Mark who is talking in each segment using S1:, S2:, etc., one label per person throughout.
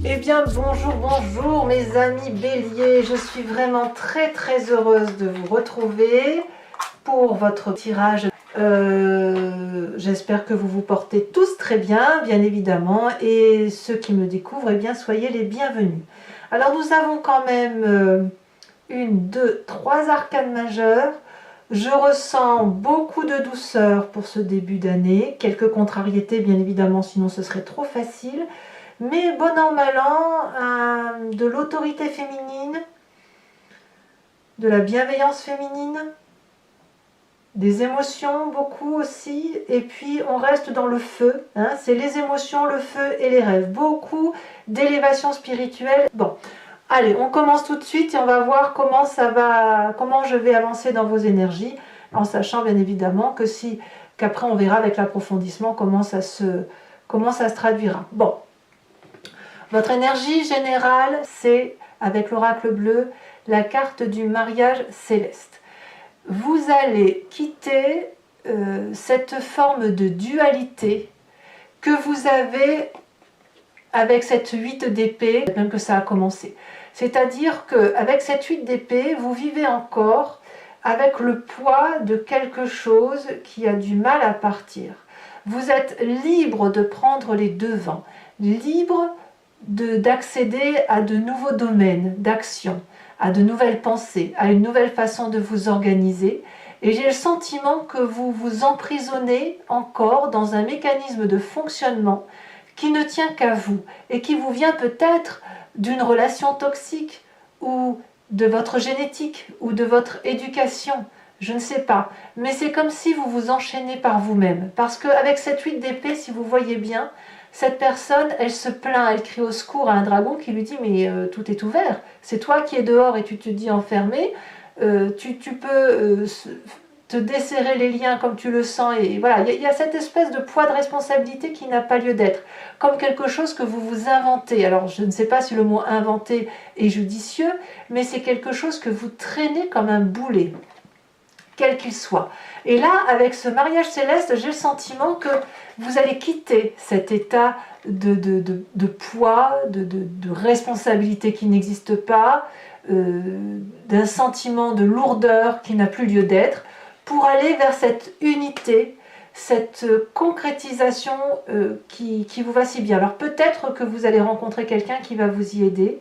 S1: Eh bien bonjour, bonjour mes amis béliers, je suis vraiment très heureuse de vous retrouver pour votre tirage. J'espère que vous vous portez tous très bien, bien évidemment, et ceux qui me découvrent, eh bien soyez les bienvenus. Alors nous avons quand même une, deux, trois arcanes majeures. Je ressens beaucoup de douceur pour ce début d'année, quelques contrariétés bien évidemment, sinon ce serait trop facile. Mais bon an, mal an, de l'autorité féminine, de la bienveillance féminine, des émotions beaucoup aussi, et puis on reste dans le feu, hein, c'est les émotions, le feu et les rêves, beaucoup d'élévation spirituelle. Bon, allez, on commence tout de suite et on va voir comment je vais avancer dans vos énergies, en sachant bien évidemment qu'après on verra avec l'approfondissement comment ça se traduira. Bon. Votre énergie générale, c'est, avec l'oracle bleu, la carte du mariage céleste. Vous allez quitter cette forme de dualité que vous avez avec cette 8 d'épée, même que ça a commencé. C'est-à-dire qu'avec cette 8 d'épée, vous vivez encore avec le poids de quelque chose qui a du mal à partir. Vous êtes libre de prendre les devants, libre d'accéder à de nouveaux domaines d'action, à de nouvelles pensées, à une nouvelle façon de vous organiser. Et j'ai le sentiment que vous vous emprisonnez encore dans un mécanisme de fonctionnement qui ne tient qu'à vous et qui vous vient peut-être d'une relation toxique ou de votre génétique ou de votre éducation. Je ne sais pas, mais c'est comme si vous vous enchaînez par vous-même. Parce qu'avec cette 8 d'épée, si vous voyez bien, cette personne, elle se plaint, elle crie au secours à un dragon qui lui dit « mais tout est ouvert, c'est toi qui es dehors et tu te dis enfermé, tu peux te desserrer les liens comme tu le sens. » Et voilà, il y a cette espèce de poids de responsabilité qui n'a pas lieu d'être, comme quelque chose que vous vous inventez. Alors je ne sais pas si le mot « inventer » est judicieux, mais c'est quelque chose que vous traînez comme un boulet, quel qu'il soit. Et là, avec ce mariage céleste, j'ai le sentiment que vous allez quitter cet état de poids, de responsabilité qui n'existe pas, d'un sentiment de lourdeur qui n'a plus lieu d'être, pour aller vers cette unité, cette concrétisation qui vous va si bien. Alors peut-être que vous allez rencontrer quelqu'un qui va vous y aider,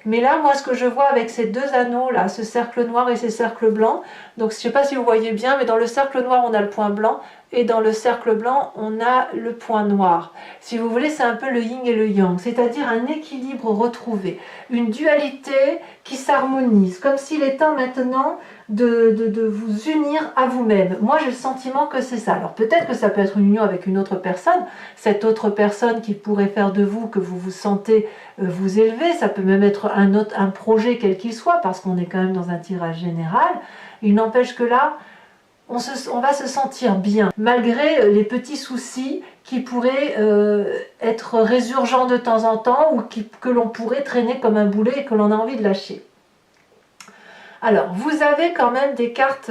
S1: mais là, moi, ce que je vois avec ces deux anneaux, là, ce cercle noir et ces cercles blancs, donc je ne sais pas si vous voyez bien, mais dans le cercle noir, on a le point blanc, et dans le cercle blanc, on a le point noir. Si vous voulez, c'est un peu le yin et le yang, c'est-à-dire un équilibre retrouvé, une dualité qui s'harmonise, comme s'il est temps maintenant de vous unir à vous-même. Moi, j'ai le sentiment que c'est ça. Alors peut-être que ça peut être une union avec une autre personne, cette autre personne qui pourrait faire de vous que vous vous sentez vous élever, ça peut même être un projet quel qu'il soit, parce qu'on est quand même dans un tirage général. Il n'empêche que là, on va se sentir bien, malgré les petits soucis qui pourraient être résurgents de temps en temps, ou que l'on pourrait traîner comme un boulet et que l'on a envie de lâcher. Alors, vous avez quand même des cartes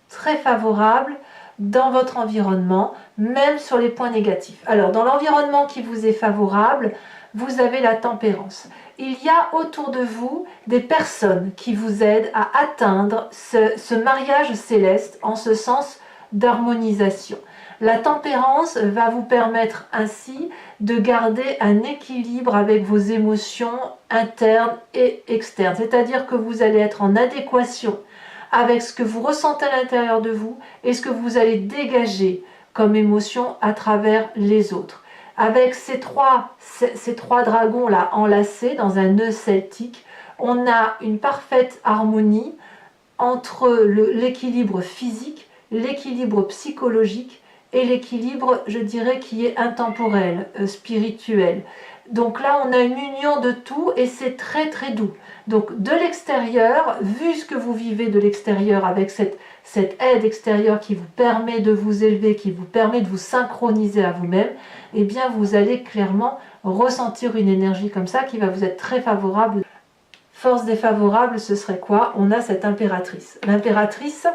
S1: très favorables dans votre environnement, même sur les points négatifs. Alors, dans l'environnement qui vous est favorable, vous avez la tempérance. Il y a autour de vous des personnes qui vous aident à atteindre ce mariage céleste en ce sens d'harmonisation. La tempérance va vous permettre ainsi de garder un équilibre avec vos émotions internes et externes. C'est-à-dire que vous allez être en adéquation avec ce que vous ressentez à l'intérieur de vous et ce que vous allez dégager comme émotion à travers les autres. Avec ces trois dragons là enlacés dans un nœud celtique, on a une parfaite harmonie entre l'équilibre physique, l'équilibre psychologique et l'équilibre, je dirais, qui est intemporel, spirituel. Donc là, on a une union de tout et c'est très doux. Donc de l'extérieur, vu ce que vous vivez de l'extérieur avec cette aide extérieure qui vous permet de vous élever, qui vous permet de vous synchroniser à vous-même, eh bien vous allez clairement ressentir une énergie comme ça qui va vous être très favorable. Force défavorable, ce serait quoi? On a cette impératrice. L'impératrice,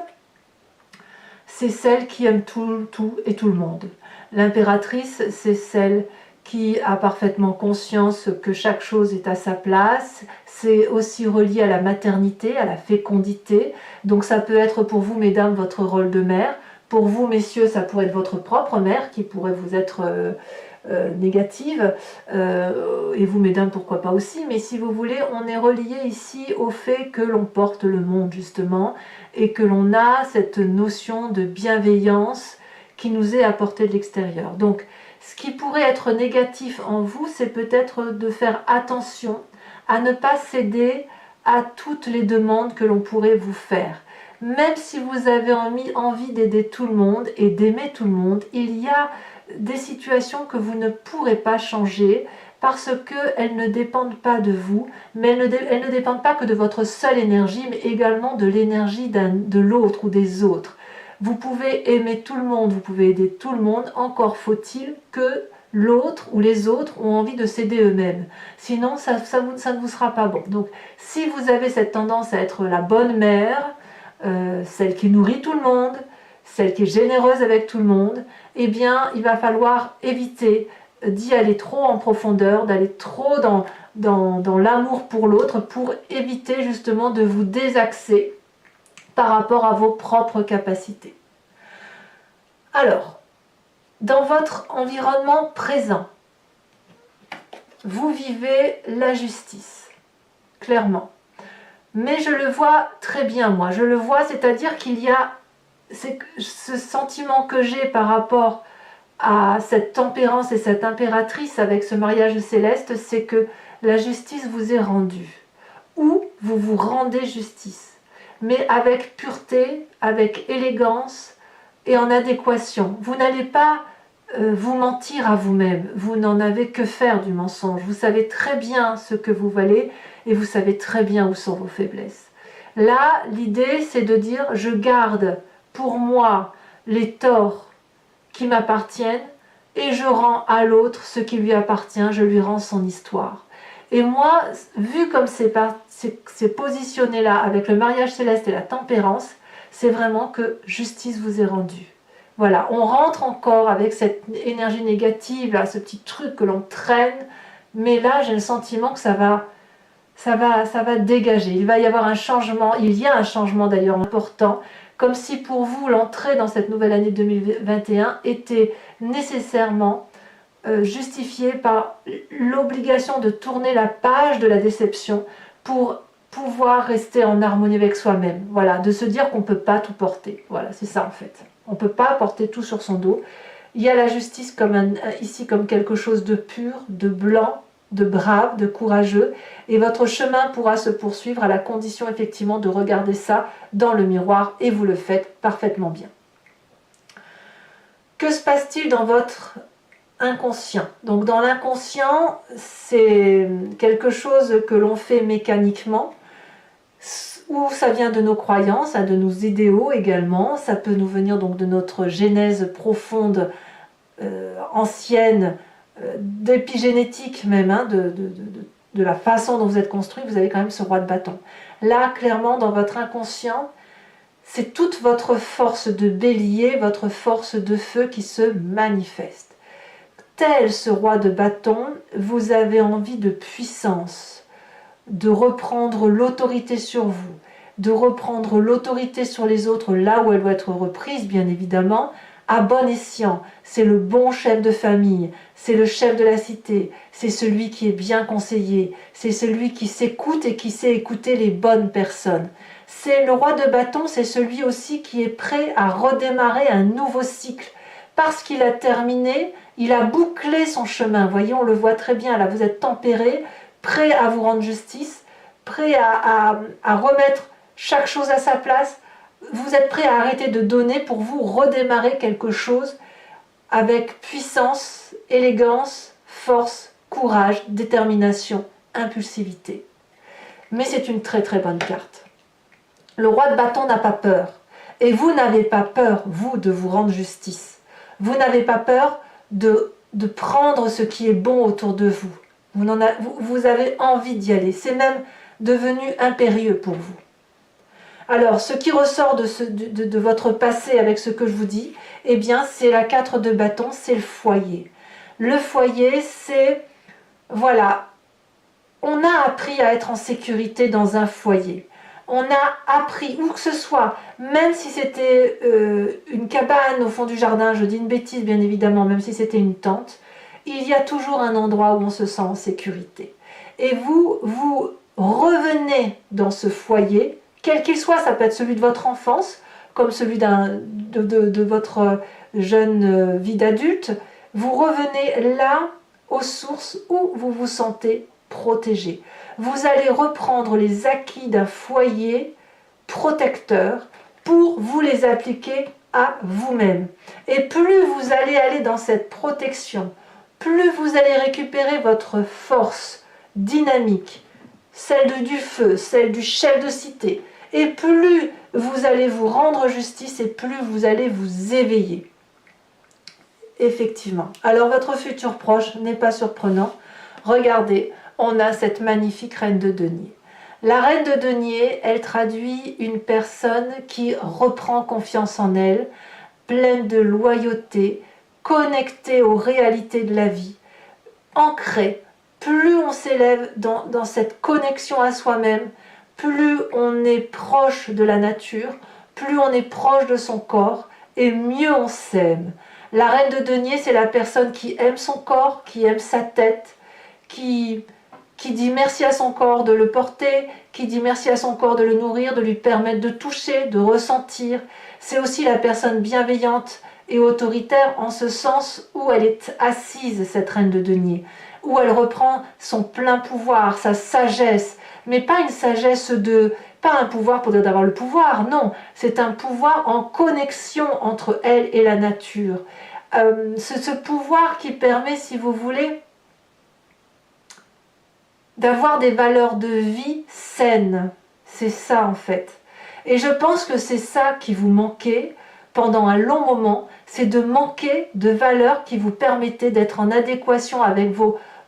S1: c'est celle qui aime tout et tout le monde. L'impératrice, c'est celle qui a parfaitement conscience que chaque chose est à sa place. C'est aussi relié à la maternité, à la fécondité. Donc ça peut être pour vous, mesdames, votre rôle de mère. Pour vous, messieurs, ça pourrait être votre propre mère qui pourrait vous être négative. Et vous, mesdames, pourquoi pas aussi. Mais si vous voulez, on est relié ici au fait que l'on porte le monde, justement, et que l'on a cette notion de bienveillance qui nous est apportée de l'extérieur. Donc, ce qui pourrait être négatif en vous, c'est peut-être de faire attention à ne pas céder à toutes les demandes que l'on pourrait vous faire. Même si vous avez envie d'aider tout le monde et d'aimer tout le monde, il y a des situations que vous ne pourrez pas changer parce qu'elles ne dépendent pas de vous, mais elles ne dépendent pas que de votre seule énergie, mais également de l'énergie de l'autre ou des autres. Vous pouvez aimer tout le monde, vous pouvez aider tout le monde, encore faut-il que l'autre ou les autres ont envie de s'aider eux-mêmes. Sinon, ça ne vous sera pas bon. Donc, si vous avez cette tendance à être la bonne mère, celle qui nourrit tout le monde, celle qui est généreuse avec tout le monde, eh bien, il va falloir éviter d'y aller trop en profondeur, d'aller trop dans l'amour pour l'autre, pour éviter justement de vous désaxer par rapport à vos propres capacités. Alors, dans votre environnement présent, vous vivez la justice, clairement. Mais je le vois très bien, moi. Je le vois, c'est-à-dire qu'il y a ce sentiment que j'ai par rapport à cette tempérance et cette impératrice avec ce mariage céleste, c'est que la justice vous est rendue. Ou vous vous rendez justice, mais avec pureté, avec élégance et en adéquation. Vous n'allez pas vous mentir à vous-même. Vous n'en avez que faire du mensonge. Vous savez très bien ce que vous valez et vous savez très bien où sont vos faiblesses. Là, l'idée, c'est de dire, je garde pour moi les torts qui m'appartiennent et je rends à l'autre ce qui lui appartient, je lui rends son histoire. Et moi, vu comme c'est positionné là avec le mariage céleste et la tempérance, c'est vraiment que justice vous est rendue. Voilà, on rentre encore avec cette énergie négative, là, ce petit truc que l'on traîne, mais là j'ai le sentiment que ça va dégager. Il va y avoir un changement, il y a un changement d'ailleurs important, comme si pour vous l'entrée dans cette nouvelle année 2021 était nécessairement justifiée par l'obligation de tourner la page de la déception pour pouvoir rester en harmonie avec soi-même. Voilà, de se dire qu'on ne peut pas tout porter. Voilà, c'est ça en fait. On ne peut pas porter tout sur son dos. Il y a la justice ici comme quelque chose de pur, de blanc, de brave, de courageux, et votre chemin pourra se poursuivre à la condition effectivement de regarder ça dans le miroir, et vous le faites parfaitement bien. Que se passe-t-il dans votre inconscient? Donc dans l'inconscient, c'est quelque chose que l'on fait mécaniquement, ou ça vient de nos croyances, de nos idéaux également, ça peut nous venir donc de notre genèse profonde, ancienne, d'épigénétique même, hein, de la façon dont vous êtes construit. Vous avez quand même ce roi de bâton. Là, clairement, dans votre inconscient, c'est toute votre force de bélier, votre force de feu qui se manifeste. Tel ce roi de bâton, vous avez envie de puissance, de reprendre l'autorité sur vous, de reprendre l'autorité sur les autres là où elle doit être reprise, bien évidemment, à bon escient. C'est le bon chef de famille, c'est le chef de la cité, c'est celui qui est bien conseillé, c'est celui qui s'écoute et qui sait écouter les bonnes personnes. C'est le roi de bâton, c'est celui aussi qui est prêt à redémarrer un nouveau cycle. Parce qu'il a terminé, il a bouclé son chemin. Voyez, on le voit très bien, là vous êtes tempéré, prêt à vous rendre justice, prêt à remettre chaque chose à sa place. Vous êtes prêt à arrêter de donner pour vous redémarrer quelque chose avec puissance, élégance, force, courage, détermination, impulsivité. Mais c'est une très très bonne carte. Le roi de bâton n'a pas peur. Et vous n'avez pas peur, vous, de vous rendre justice. Vous n'avez pas peur de prendre ce qui est bon autour de vous. Vous avez envie d'y aller. C'est même devenu impérieux pour vous. Alors, ce qui ressort de votre passé avec ce que je vous dis, eh bien, c'est la 4 de bâton, c'est le foyer. Le foyer, c'est, voilà, on a appris à être en sécurité dans un foyer. On a appris, où que ce soit, même si c'était une cabane au fond du jardin, je dis une bêtise bien évidemment, même si c'était une tente, il y a toujours un endroit où on se sent en sécurité. Et vous revenez dans ce foyer, quel qu'il soit, ça peut être celui de votre enfance, comme celui de votre jeune vie d'adulte, vous revenez là, aux sources où vous vous sentez protégé. Vous allez reprendre les acquis d'un foyer protecteur pour vous les appliquer à vous-même. Et plus vous allez aller dans cette protection, plus vous allez récupérer votre force dynamique, celle du feu, celle du chef de cité, et plus vous allez vous rendre justice et plus vous allez vous éveiller. Effectivement. Alors votre futur proche n'est pas surprenant. Regardez, on a cette magnifique reine de denier. La reine de denier, elle traduit une personne qui reprend confiance en elle, pleine de loyauté, connectée aux réalités de la vie, ancrée. Plus on s'élève dans cette connexion à soi-même, plus on est proche de la nature, plus on est proche de son corps, et mieux on s'aime. La reine de denier, c'est la personne qui aime son corps, qui aime sa tête, qui dit merci à son corps de le porter, qui dit merci à son corps de le nourrir, de lui permettre de toucher, de ressentir. C'est aussi la personne bienveillante et autoritaire en ce sens où elle est assise, cette reine de denier, où elle reprend son plein pouvoir, sa sagesse, mais pas une sagesse pas un pouvoir pour dire d'avoir le pouvoir, non, c'est un pouvoir en connexion entre elle et la nature. C'est ce pouvoir qui permet, si vous voulez, d'avoir des valeurs de vie saines. C'est ça en fait. Et je pense que c'est ça qui vous manquait pendant un long moment, c'est de manquer de valeurs qui vous permettaient d'être en adéquation avec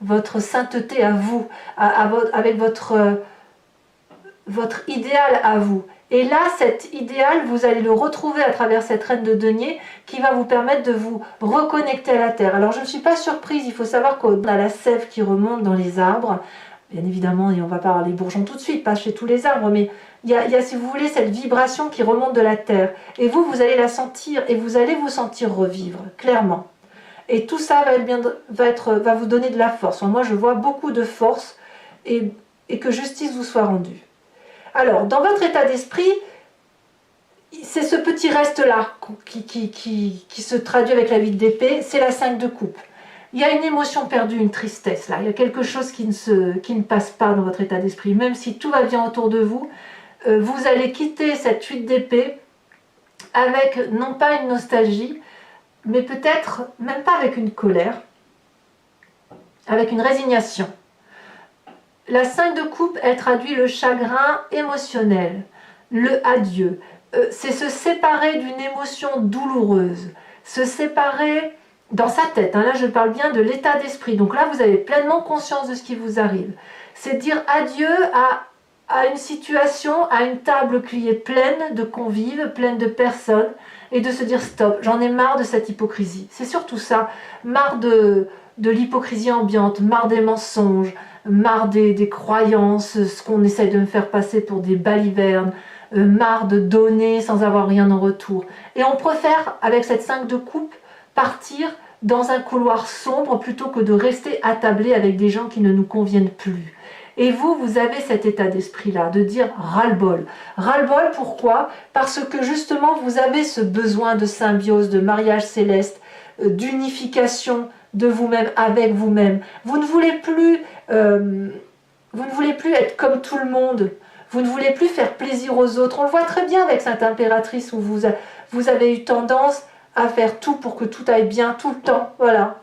S1: votre sainteté à vous, avec votre idéal à vous. Et là, cet idéal, vous allez le retrouver à travers cette reine de denier qui va vous permettre de vous reconnecter à la terre. Alors je ne suis pas surprise, il faut savoir qu'on a la sève qui remonte dans les arbres. Bien évidemment, et on va parler bourgeons tout de suite, pas chez tous les arbres, mais il y a, si vous voulez, cette vibration qui remonte de la terre. Et vous allez la sentir et vous allez vous sentir revivre, clairement. Et tout ça va vous donner de la force. Moi, je vois beaucoup de force et que justice vous soit rendue. Alors, dans votre état d'esprit, c'est ce petit reste-là qui se traduit avec la vide d'épée, c'est la 5 de coupe. Il y a une émotion perdue, une tristesse là, il y a quelque chose qui ne passe pas dans votre état d'esprit. Même si tout va bien autour de vous, vous allez quitter cette 8 d'épée avec non pas une nostalgie, mais peut-être même pas avec une colère, avec une résignation. La 5 de coupe, elle traduit le chagrin émotionnel, le adieu. C'est se séparer d'une émotion douloureuse, se séparer dans sa tête. Là, je parle bien de l'état d'esprit. Donc là, vous avez pleinement conscience de ce qui vous arrive. C'est dire adieu à une situation, à une table qui est pleine de convives, pleine de personnes, et de se dire stop, j'en ai marre de cette hypocrisie. C'est surtout ça, marre de l'hypocrisie ambiante, marre des mensonges, marre des croyances, ce qu'on essaye de me faire passer pour des balivernes, marre de donner sans avoir rien en retour. Et on préfère, avec cette 5 de coupe, partir dans un couloir sombre plutôt que de rester attablé avec des gens qui ne nous conviennent plus. Et vous avez cet état d'esprit-là, de dire ras-le-bol. Ras-le-bol, pourquoi? Parce que justement, vous avez ce besoin de symbiose, de mariage céleste, d'unification de vous-même avec vous-même. Vous ne voulez plus être comme tout le monde. Vous ne voulez plus faire plaisir aux autres. On le voit très bien avec cette impératrice où vous avez eu tendance à faire tout pour que tout aille bien tout le temps. Voilà.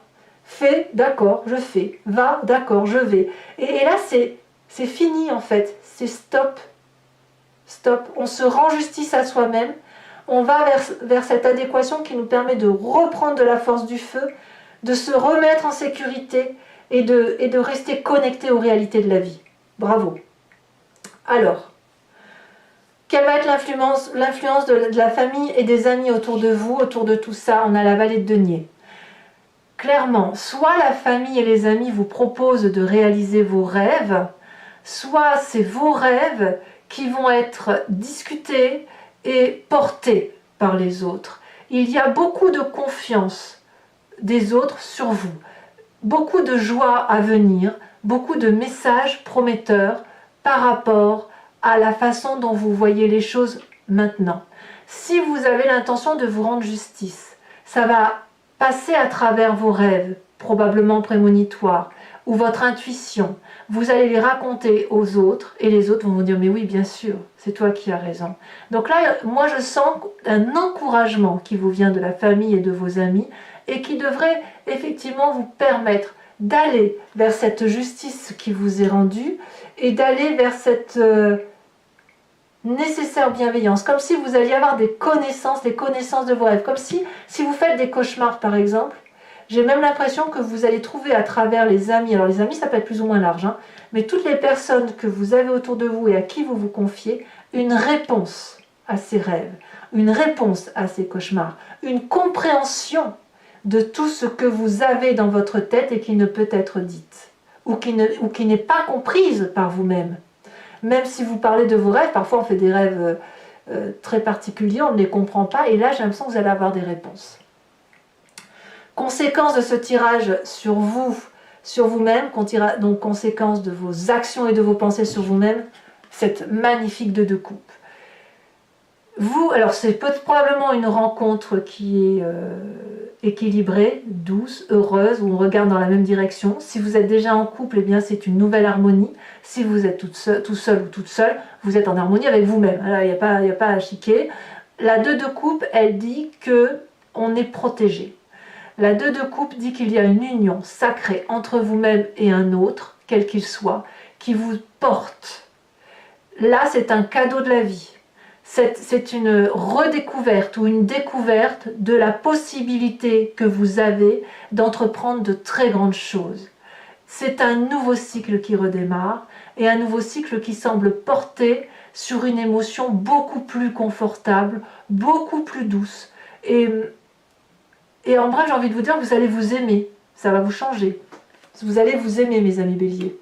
S1: Fais, d'accord, je fais. Va, d'accord, je vais. Et là, c'est fini en fait. C'est stop. Stop. On se rend justice à soi-même. On va vers cette adéquation qui nous permet de reprendre de la force du feu, de se remettre en sécurité et de rester connecté aux réalités de la vie. Bravo. Alors, quelle va être l'influence de la famille et des amis autour de vous, autour de tout ça? On a la vallée de denier. clairement, soit la famille et les amis vous proposent de réaliser vos rêves, soit c'est vos rêves qui vont être discutés et portés par les autres. Il y a beaucoup de confiance des autres sur vous, beaucoup de joie à venir, beaucoup de messages prometteurs par rapport à la façon dont vous voyez les choses maintenant. Si vous avez l'intention de vous rendre justice, ça va passer à travers vos rêves, probablement prémonitoires, ou votre intuition. Vous allez les raconter aux autres et les autres vont vous dire « mais oui, bien sûr, c'est toi qui as raison ». Donc là, moi je sens un encouragement qui vous vient de la famille et de vos amis et qui devrait effectivement vous permettre d'aller vers cette justice qui vous est rendue et d'aller vers cette nécessaire bienveillance, comme si vous alliez avoir des connaissances de vos rêves, comme si vous faites des cauchemars par exemple, j'ai même l'impression que vous allez trouver à travers les amis, alors les amis ça peut être plus ou moins large, hein, mais toutes les personnes que vous avez autour de vous et à qui vous vous confiez, une réponse à ces rêves, une réponse à ces cauchemars, une compréhension de tout ce que vous avez dans votre tête et qui ne peut être dite, ou qui n'est pas comprise par vous-même. Même si vous parlez de vos rêves, parfois on fait des rêves très particuliers, on ne les comprend pas, et là j'ai l'impression que vous allez avoir des réponses. Conséquence de ce tirage sur vous, sur vous-même, donc conséquence de vos actions et de vos pensées sur vous-même, cette magnifique deux de coupe. Vous, alors c'est probablement une rencontre qui est équilibrée, douce, heureuse, où on regarde dans la même direction. Si vous êtes déjà en couple, eh bien c'est une nouvelle harmonie. Si vous êtes tout seul ou toute seule, vous êtes en harmonie avec vous-même. Là, il n'y a pas à chiquer. La deux de coupe, elle dit qu'on est protégé. La deux de coupe dit qu'il y a une union sacrée entre vous-même et un autre, quel qu'il soit, qui vous porte. Là, c'est un cadeau de la vie. C'est une redécouverte ou une découverte de la possibilité que vous avez d'entreprendre de très grandes choses. C'est un nouveau cycle qui redémarre et un nouveau cycle qui semble porter sur une émotion beaucoup plus confortable, beaucoup plus douce. Et en bref, j'ai envie de vous dire que vous allez vous aimer, ça va vous changer. Vous allez vous aimer, mes amis béliers.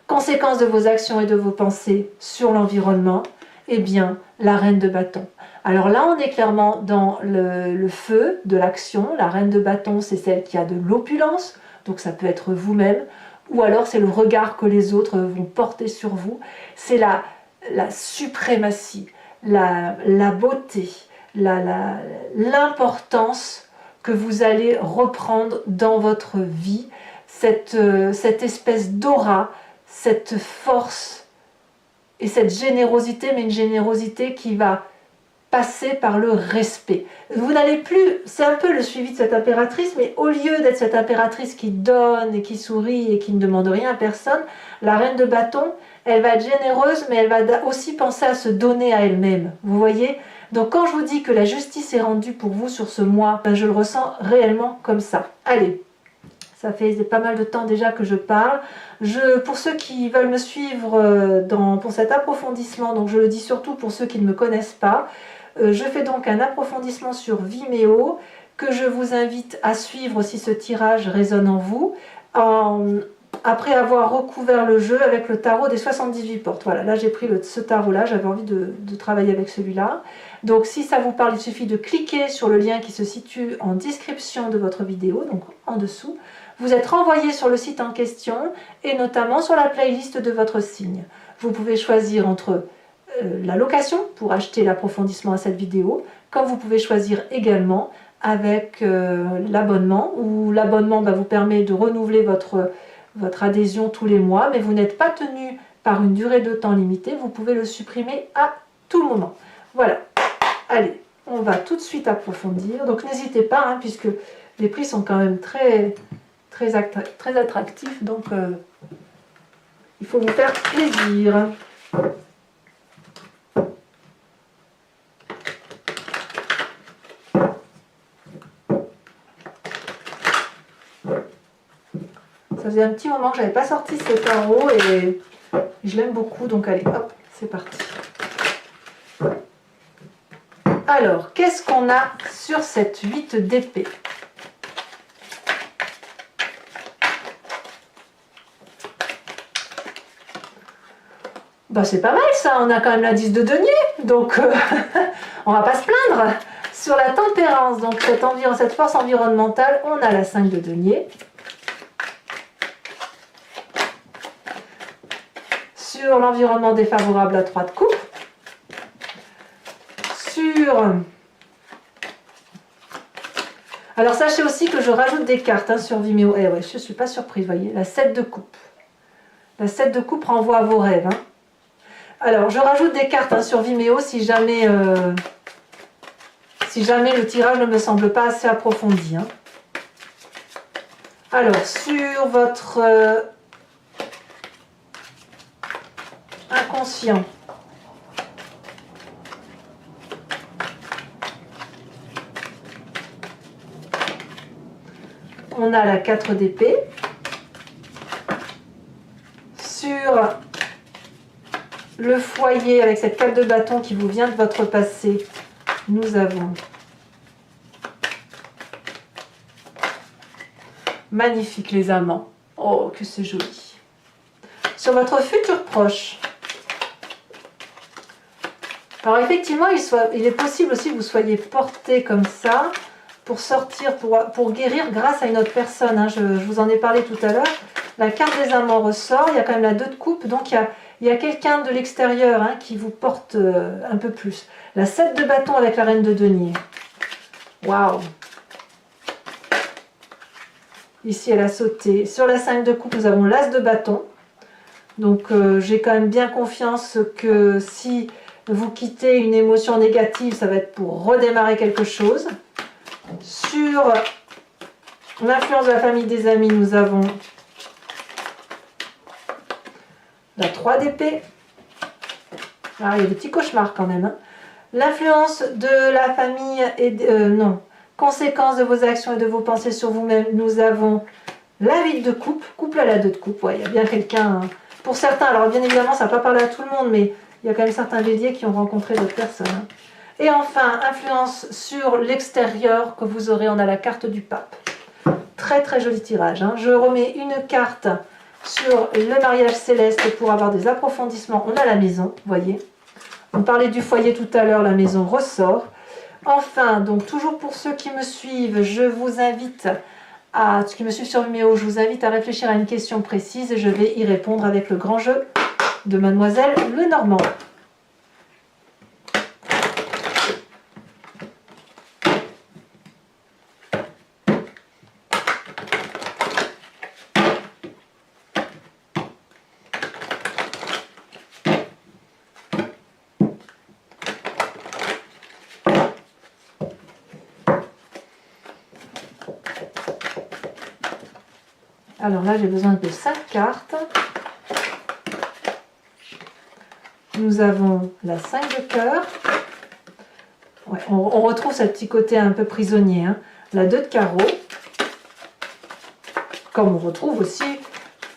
S1: Conséquence de vos actions et de vos pensées sur l'environnement, eh bien, la reine de bâton. Alors là, on est clairement dans le feu de l'action. La reine de bâton, c'est celle qui a de l'opulence, donc ça peut être vous-même, ou alors c'est le regard que les autres vont porter sur vous. C'est la suprématie, la beauté, l'importance que vous allez reprendre dans votre vie, cette espèce d'aura, cette force et cette générosité, mais une générosité qui va passer par le respect. Vous n'allez plus, c'est un peu le suivi de cette impératrice, mais au lieu d'être cette impératrice qui donne et qui sourit et qui ne demande rien à personne, la reine de bâton, elle va être généreuse, mais elle va aussi penser à se donner à elle-même. Vous voyez ? Donc quand je vous dis que la justice est rendue pour vous sur ce mois, ben je le ressens réellement comme ça. Allez, ça fait pas mal de temps déjà que je parle. Pour ceux qui veulent me suivre pour cet approfondissement, donc je le dis surtout pour ceux qui ne me connaissent pas, je fais donc un approfondissement sur Vimeo que je vous invite à suivre si ce tirage résonne en vous, après avoir recouvert le jeu avec le tarot des 78 portes. Voilà, là j'ai pris ce tarot-là, j'avais envie de travailler avec celui-là. Donc si ça vous parle, il suffit de cliquer sur le lien qui se situe en description de votre vidéo, donc en dessous. Vous êtes renvoyé sur le site en question et notamment sur la playlist de votre signe. Vous pouvez choisir entre la location pour acheter l'approfondissement à cette vidéo, comme vous pouvez choisir également avec l'abonnement, où l'abonnement vous permet de renouveler votre adhésion tous les mois, mais vous n'êtes pas tenu par une durée de temps limitée, vous pouvez le supprimer à tout moment. Voilà, allez, on va tout de suite approfondir, donc n'hésitez pas, hein, puisque les prix sont quand même très attractifs, donc il faut vous faire plaisir. Ça faisait un petit moment que je n'avais pas sorti ce tarot et je l'aime beaucoup, donc allez, hop, c'est parti. Alors, qu'est-ce qu'on a sur cette 8 d'épée? Bah c'est pas mal ça, on a quand même la 10 de denier, donc on va pas se plaindre. Sur la tempérance, donc cette force environnementale, on a la 5 de denier. Sur l'environnement défavorable, la 3 de coupe. Alors sachez aussi que je rajoute des cartes sur Vimeo. Eh ouais, je ne suis pas surprise, vous voyez, la 7 de coupe. La 7 de coupe renvoie à vos rêves. Alors, je rajoute des cartes sur Vimeo si jamais le tirage ne me semble pas assez approfondi. Alors, sur votre inconscient, on a la 4 d'épée. Sur le foyer, avec cette 4 de bâton qui vous vient de votre passé, nous avons magnifique les amants. Oh, que c'est joli. Sur votre futur proche, alors effectivement, il est possible aussi que vous soyez porté comme ça pour sortir, pour guérir grâce à une autre personne. Je vous en ai parlé tout à l'heure. La carte des amants ressort, il y a quand même la 2 de coupe, donc il y a quelqu'un de l'extérieur qui vous porte un peu plus. La 7 de bâton avec la reine de denier. Waouh! Ici, elle a sauté. Sur la 5 de coupe, nous avons l'as de bâton. Donc, j'ai quand même bien confiance que si vous quittez une émotion négative, ça va être pour redémarrer quelque chose. Sur l'influence de la famille, des amis, nous avons la 3 d'épée. Ah, il y a des petits cauchemars quand même. L'influence de la famille et non. Conséquences de vos actions et de vos pensées sur vous-même, nous avons la 8 de coupe. Couple à la 2 de coupe. Ouais, il y a bien quelqu'un. Pour certains, alors bien évidemment, ça ne va pas parler à tout le monde, mais il y a quand même certains béliers qui ont rencontré d'autres personnes. Et enfin, influence sur l'extérieur que vous aurez. On a la carte du pape. Très très joli tirage. Je remets une carte sur le mariage céleste pour avoir des approfondissements. On a la maison, vous voyez. On parlait du foyer tout à l'heure, la maison ressort. Enfin, donc toujours pour ceux qui me suivent, je vous invite ceux qui me suivent sur Vimeo, je vous invite à réfléchir à une question précise et je vais y répondre avec le grand jeu de Mademoiselle Lenormand. Alors là, j'ai besoin de 5 cartes. Nous avons la 5 de cœur. Ouais, on retrouve ce petit côté un peu prisonnier. La 2 de carreau. Comme on retrouve aussi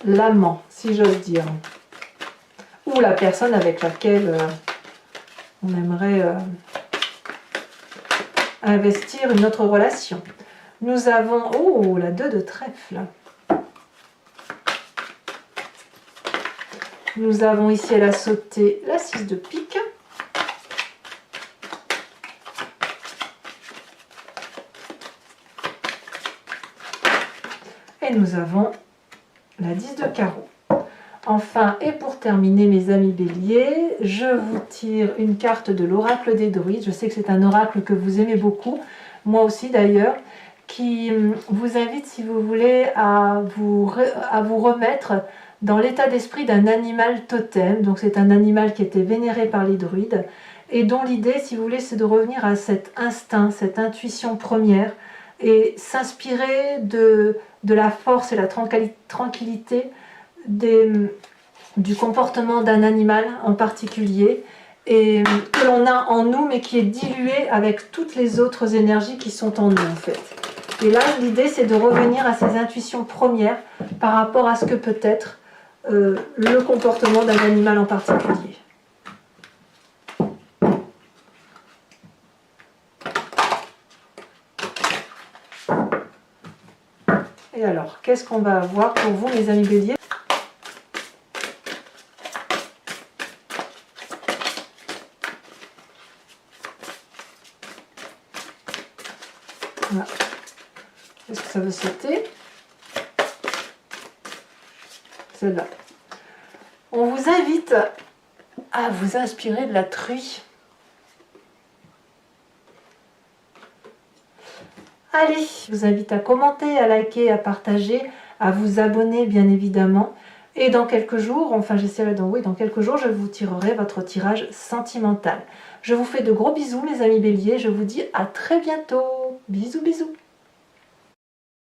S1: l'amant, si j'ose dire. Ou la personne avec laquelle on aimerait investir une autre relation. Nous avons, oh, la 2 de trèfle. Nous avons ici, elle a sauté la 6 de pique. Et nous avons la 10 de carreau. Enfin, et pour terminer, mes amis béliers, je vous tire une carte de l'oracle des druides. Je sais que c'est un oracle que vous aimez beaucoup, moi aussi d'ailleurs, qui vous invite, si vous voulez, à vous remettre dans l'état d'esprit d'un animal totem. Donc c'est un animal qui était vénéré par les druides et dont l'idée, si vous voulez, c'est de revenir à cet instinct, cette intuition première et s'inspirer de la force et la tranquillité du comportement d'un animal en particulier et que l'on a en nous mais qui est dilué avec toutes les autres énergies qui sont en nous en fait. Et là, l'idée, c'est de revenir à ces intuitions premières par rapport à ce que peut être le comportement d'un animal en particulier. Et alors, qu'est-ce qu'on va avoir pour vous, mes amis béliers? Voilà. Est-ce que ça veut sauter? Celle-là. On vous invite à vous inspirer de la truie. Allez, je vous invite à commenter, à liker, à partager, à vous abonner bien évidemment. Et dans quelques jours, enfin j'essaierai dans quelques jours, je vous tirerai votre tirage sentimental. Je vous fais de gros bisous mes amis béliers, je vous dis à très bientôt. Bisous bisous.